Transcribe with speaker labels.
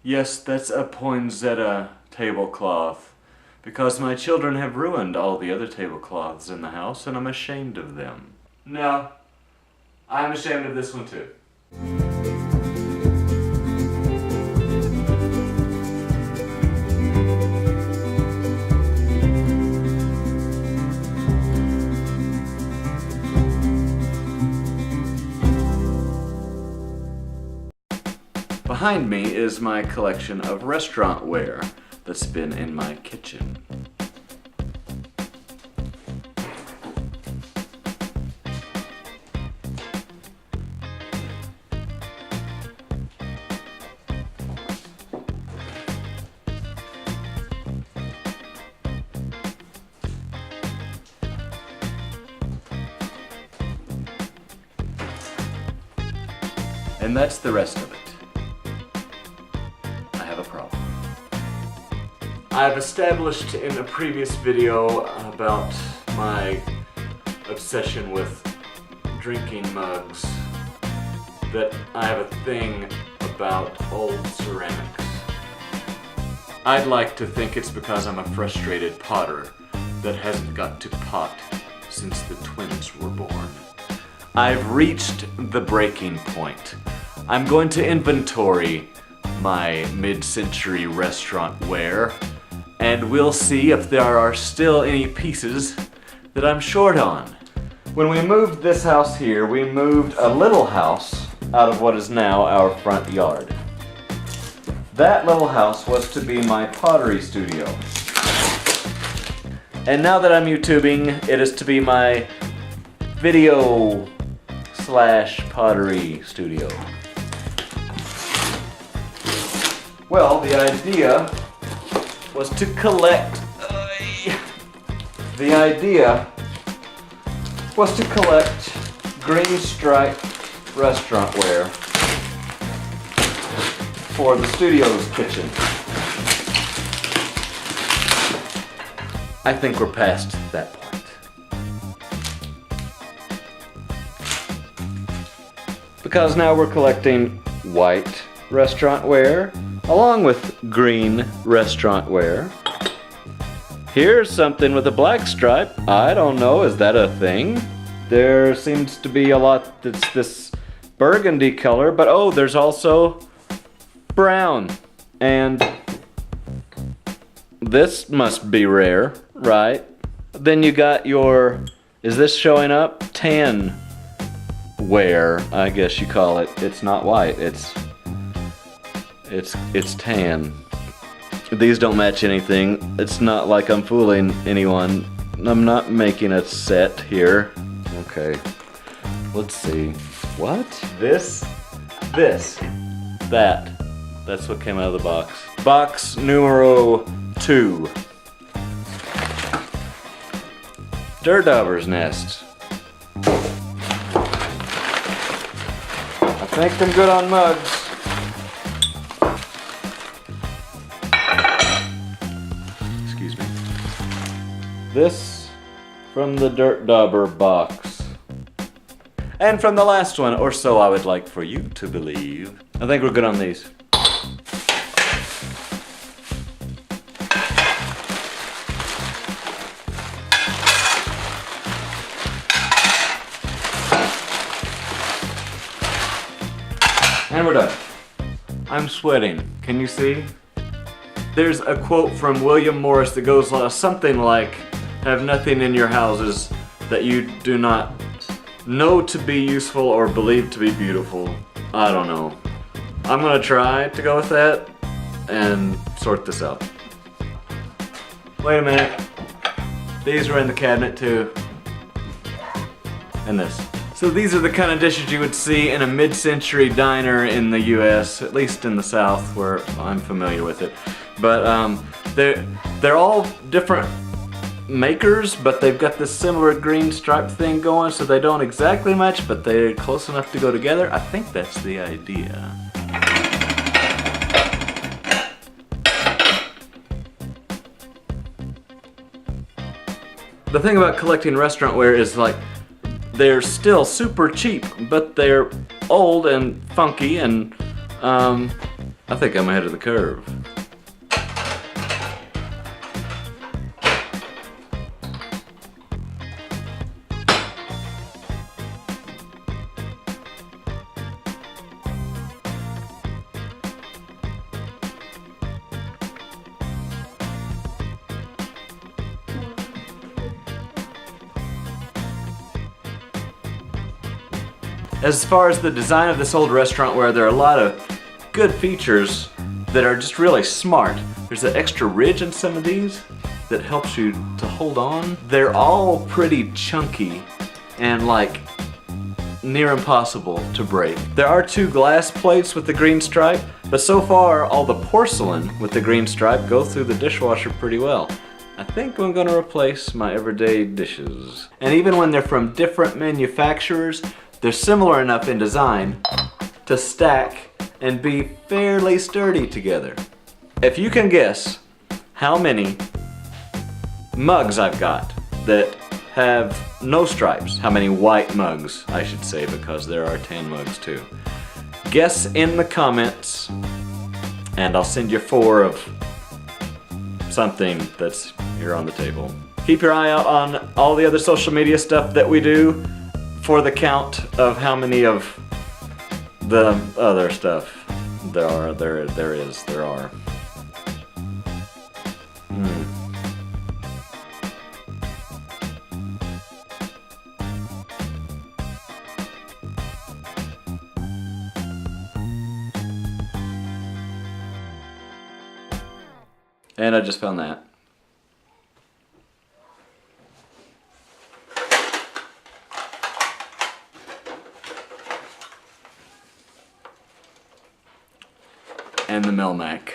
Speaker 1: Yes, that's a poinsettia tablecloth. Because my children have ruined all the other tablecloths in the house and I'm ashamed of them. No, I'm ashamed of this one too. Behind me is my collection of restaurant ware that's been in my kitchen. And that's the rest of it. I have a problem. I've established in a previous video about my obsession with drinking mugs that I have a thing about old ceramics. I'd like to think it's because I'm a frustrated potter that hasn't got to pot since the twins were born. I've reached the breaking point. I'm going to inventory my mid-century restaurant ware, and we'll see if there are still any pieces that I'm short on. When we moved this house here, we moved a little house out of what is now our front yard. That little house was to be my pottery studio. And now that I'm YouTubing, it is to be my video / pottery studio. Well, the idea was to collect green striped restaurant ware for the studio's kitchen. I think we're past that point. Because now we're collecting white restaurant ware along with green restaurant ware. Here's something with a black stripe. I don't know, is that a thing? There seems to be a lot that's this burgundy color, but oh, there's also brown. And this must be rare, right? Then you got your, is this showing up? Tan ware, I guess you call it. It's not white, it's tan. These don't match anything. It's not like I'm fooling anyone. I'm not making a set here. Okay, let's see. What? This, that. That's what came out of the box. Box numero 2. Daredauber's nest. I think I'm good on mugs. Excuse me. This from the Dirt Dauber box. And from the last one, or so I would like for you to believe. I think we're good on these. And we're done. I'm sweating. Can you see? There's a quote from William Morris that goes something like, "Have nothing in your houses that you do not know to be useful or believe to be beautiful." I don't know. I'm gonna try to go with that and sort this out. Wait a minute. These were in the cabinet too. And this. So these are the kind of dishes you would see in a mid-century diner in the US, at least in the South where I'm familiar with it. But they're all different makers, but they've got this similar green stripe thing going, so they don't exactly match, but they're close enough to go together. I think that's the idea. The thing about collecting restaurant ware is like, they're still super cheap, but they're old and funky and I think I'm ahead of the curve. As far as the design of this old restaurant ware, there are a lot of good features that are just really smart. There's an extra ridge in some of these that helps you to hold on. They're all pretty chunky and like near impossible to break. There are 2 glass plates with the green stripe, but so far all the porcelain with the green stripe go through the dishwasher pretty well. I think I'm gonna replace my everyday dishes. And even when they're from different manufacturers, they're similar enough in design to stack and be fairly sturdy together. If you can guess how many mugs I've got that have no stripes, how many white mugs I should say, because there are tan mugs too. Guess in the comments and I'll send you 4 of something that's here on the table. Keep your eye out on all the other social media stuff that we do for the count of how many of the other stuff there are. And I just found that. And the Melmac.